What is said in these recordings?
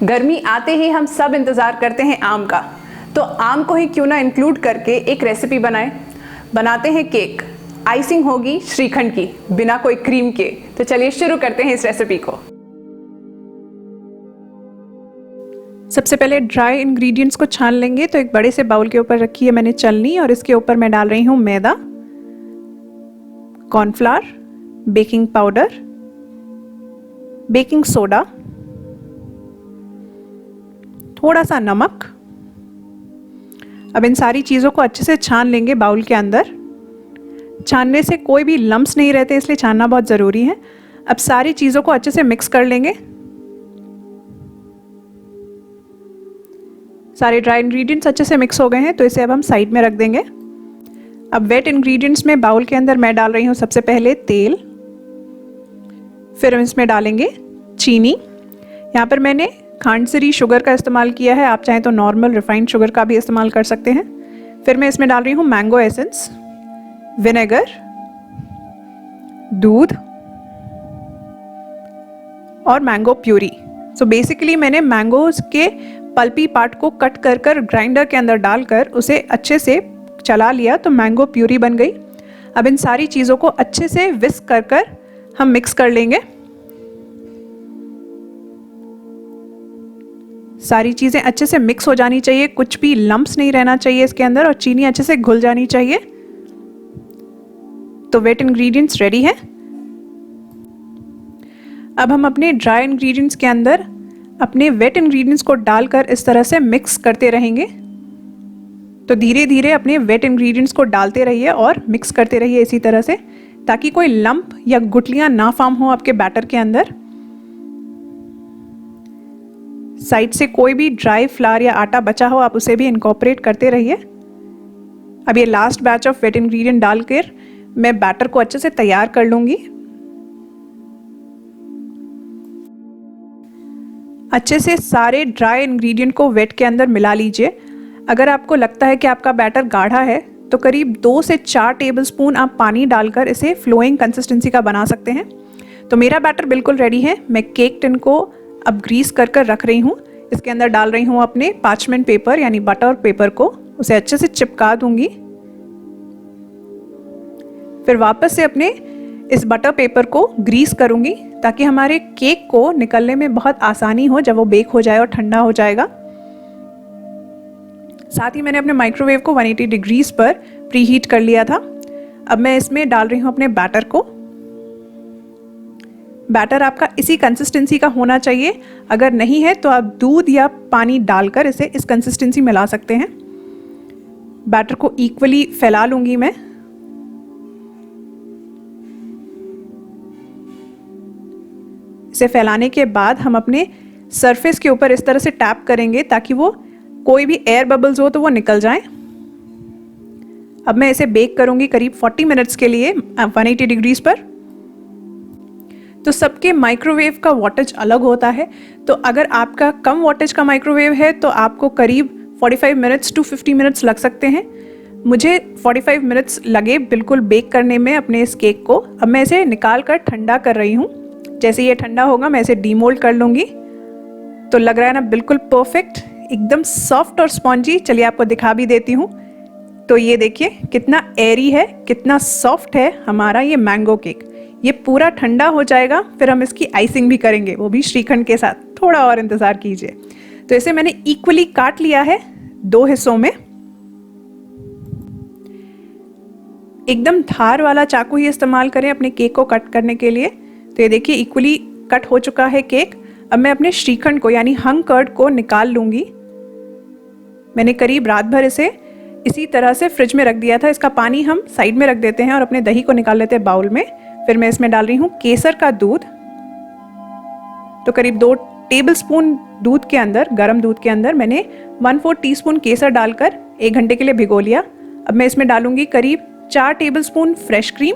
गर्मी आते ही हम सब इंतज़ार करते हैं आम का, तो आम को ही क्यों ना इंक्लूड करके एक रेसिपी बनाते हैं केक। आइसिंग होगी श्रीखंड की, बिना कोई क्रीम के। तो चलिए शुरू करते हैं इस रेसिपी को। सबसे पहले ड्राई इंग्रेडिएंट्स को छान लेंगे। तो एक बड़े से बाउल के ऊपर रखी है मैंने छलनी, और इसके ऊपर मैं डाल रही हूँ मैदा, cornflour, baking powder, baking soda, थोड़ा सा नमक। अब इन सारी चीज़ों को अच्छे से छान लेंगे बाउल के अंदर। छानने से कोई भी लम्स नहीं रहते, इसलिए छानना बहुत ज़रूरी है। अब सारी चीज़ों को अच्छे से मिक्स कर लेंगे। सारे ड्राई इंग्रेडिएंट्स अच्छे से मिक्स हो गए हैं, तो इसे अब हम साइड में रख देंगे। अब वेट इंग्रेडिएंट्स में बाउल के अंदर मैं डाल रही हूँ सबसे पहले तेल, फिर हम इसमें डालेंगे चीनी। यहाँ पर मैंने खांडसरी शुगर का इस्तेमाल किया है, आप चाहें तो नॉर्मल रिफाइंड शुगर का भी इस्तेमाल कर सकते हैं। फिर मैं इसमें डाल रही हूँ मैंगो एसेंस, विनेगर, दूध और मैंगो प्यूरी। सो बेसिकली मैंने मैंगोज के पल्पी पार्ट को कट कर कर ग्राइंडर के अंदर डालकर उसे अच्छे से चला लिया, तो मैंगो प्यूरी बन गई। अब इन सारी चीज़ों को अच्छे से विस्क कर कर हम मिक्स कर लेंगे। सारी चीज़ें अच्छे से मिक्स हो जानी चाहिए, कुछ भी लम्प्स नहीं रहना चाहिए इसके अंदर, और चीनी अच्छे से घुल जानी चाहिए। तो वेट इंग्रेडिएंट्स रेडी है। अब हम अपने ड्राई इंग्रेडिएंट्स के अंदर अपने वेट इंग्रेडिएंट्स को डालकर इस तरह से मिक्स करते रहेंगे। तो धीरे धीरे अपने वेट इंग्रेडिएंट्स को डालते रहिए और मिक्स करते रहिए इसी तरह से, ताकि कोई लंप या गुठलियां ना फॉर्म हो आपके बैटर के अंदर। साइड से कोई भी ड्राई फ्लावर या आटा बचा हो आप उसे भी इनकॉर्पोरेट करते रहिए। अब ये last batch of wet ingredient डालकर मैं बैटर को अच्छे से तैयार कर लूँगी। अच्छे से सारे ड्राई इंग्रेडिएंट को वेट के अंदर मिला लीजिए। अगर आपको लगता है कि आपका बैटर गाढ़ा है तो करीब 2 से 4 टेबलस्पून आप पानी डालकर इसे फ्लोइंग कंसिस्टेंसी का बना सकते हैं। तो मेरा बैटर बिल्कुल रेडी है। मैं केक टिन को अब ग्रीस कर कर रख रही हूँ। इसके अंदर डाल रही हूँ अपने पार्चमेंट पेपर यानी बटर पेपर को, उसे अच्छे से चिपका दूंगी। फिर वापस से अपने इस बटर पेपर को ग्रीस करूंगी, ताकि हमारे केक को निकलने में बहुत आसानी हो जब वो बेक हो जाए और ठंडा हो जाएगा। साथ ही मैंने अपने माइक्रोवेव को 180 डिग्रीज पर प्री हीट कर लिया था। अब मैं इसमें डाल रही हूँ अपने बैटर को। बैटर आपका इसी कंसिस्टेंसी का होना चाहिए, अगर नहीं है तो आप दूध या पानी डालकर इसे इस कंसिस्टेंसी में ला सकते हैं। बैटर को इक्वली फैला लूंगी मैं। इसे फैलाने के बाद हम अपने सरफेस के ऊपर इस तरह से टैप करेंगे ताकि वो कोई भी एयर बबल्स हो तो वो निकल जाए। अब मैं इसे बेक करूंगी करीब 40 मिनट्स के लिए 180 डिग्रीज पर। तो सबके माइक्रोवेव का वॉटेज अलग होता है, तो अगर आपका कम वॉटेज का माइक्रोवेव है तो आपको करीब 45 मिनट्स टू 50 मिनट्स लग सकते हैं। मुझे 45 मिनट्स लगे बिल्कुल बेक करने में अपने इस केक को। अब मैं इसे निकाल कर ठंडा कर रही हूँ। जैसे ये ठंडा होगा मैं इसे डीमोल्ड कर लूँगी। तो लग रहा है ना बिल्कुल परफेक्ट, एकदम सॉफ्ट और स्पॉन्जी। चलिए आपको दिखा भी देती हूँ। तो ये देखिए कितना एरी है, कितना सॉफ्ट है हमारा ये मैंगो केक। ये पूरा ठंडा हो जाएगा, फिर हम इसकी आइसिंग भी करेंगे, वो भी श्रीखंड के साथ। थोड़ा और इंतज़ार कीजिए। तो इसे मैंने इक्वली काट लिया है 2 हिस्सों में। एकदम धार वाला चाकू ही इस्तेमाल करें अपने केक को कट करने के लिए। तो ये देखिए इक्वली कट हो चुका है केक। अब मैं अपने श्रीखंड को यानी हंग कर्ड को निकाल लूँगी। मैंने करीब रात भर इसे इसी तरह से फ्रिज में रख दिया था। इसका पानी हम साइड में रख देते हैं और अपने दही को निकाल लेते हैं बाउल में। फिर मैं इसमें डाल रही हूँ केसर का दूध। तो करीब 2 टेबलस्पून दूध के अंदर, गर्म दूध के अंदर मैंने 1/4 टीस्पून केसर डालकर 1 घंटे के लिए भिगो लिया। अब मैं इसमें डालूंगी करीब 4 टेबलस्पून फ्रेश क्रीम।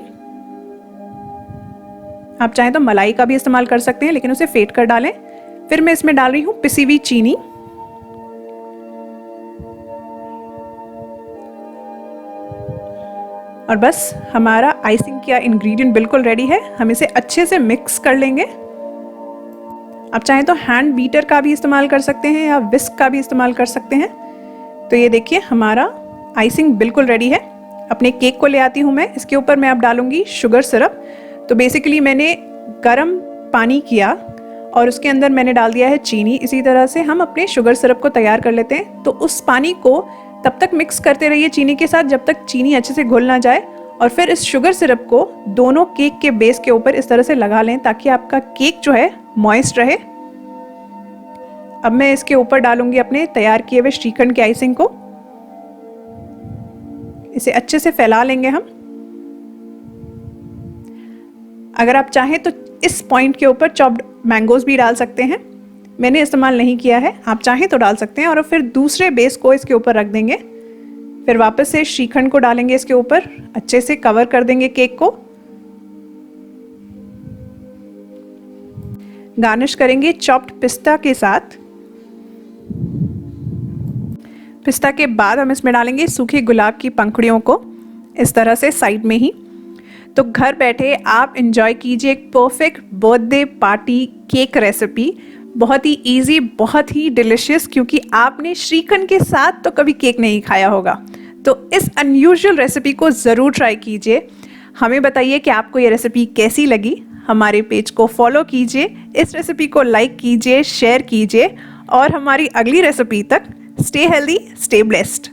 आप चाहें तो मलाई का भी इस्तेमाल कर सकते हैं, लेकिन उसे फेंट कर डालें। फिर मैं इसमें डाल रही हूँ पिसी हुई चीनी। और बस हमारा आइसिंग किया इंग्रेडिएंट बिल्कुल रेडी है। हम इसे अच्छे से मिक्स कर लेंगे। आप चाहें तो हैंड बीटर का भी इस्तेमाल कर सकते हैं या विस्क का भी इस्तेमाल कर सकते हैं। तो ये देखिए हमारा आइसिंग बिल्कुल रेडी है। अपने केक को ले आती हूँ मैं। इसके ऊपर मैं अब डालूँगी शुगर सिरप। तो बेसिकली मैंने गर्म पानी किया और उसके अंदर मैंने डाल दिया है चीनी। इसी तरह से हम अपने शुगर सिरप को तैयार कर लेते हैं। तो उस पानी को तब तक मिक्स करते रहिए चीनी के साथ जब तक चीनी अच्छे से घुल ना जाए, और फिर इस शुगर सिरप को दोनों केक के बेस के ऊपर इस तरह से लगा लें ताकि आपका केक जो है मॉइस्ट रहे। अब मैं इसके ऊपर डालूंगी अपने तैयार किए हुए श्रीखंड के आइसिंग को। इसे अच्छे से फैला लेंगे हम। अगर आप चाहें तो इस पॉइंट के ऊपर चॉप्ड मैंगोज भी डाल सकते हैं। मैंने इस्तेमाल नहीं किया है, आप चाहें तो डाल सकते हैं। और फिर दूसरे बेस को इसके ऊपर रख देंगे। फिर वापस से श्रीखंड को डालेंगे इसके ऊपर, अच्छे से कवर कर देंगे केक को। गार्निश करेंगे चॉप्ड पिस्ता के साथ। पिस्ता के बाद हम इसमें डालेंगे सूखे गुलाब की पंखुड़ियों को इस तरह से साइड में ही। तो घर बैठे आप एंजॉय कीजिए एक perfect birthday party cake recipe. बहुत ही इजी, बहुत ही डिलिशियस, क्योंकि आपने श्रीखंड के साथ तो कभी केक नहीं खाया होगा। तो इस अनयूजुअल रेसिपी को ज़रूर ट्राई कीजिए। हमें बताइए कि आपको ये रेसिपी कैसी लगी। हमारे पेज को फॉलो कीजिए, इस रेसिपी को लाइक कीजिए, शेयर कीजिए, और हमारी अगली रेसिपी तक स्टे हेल्दी, स्टे ब्लेस्ड।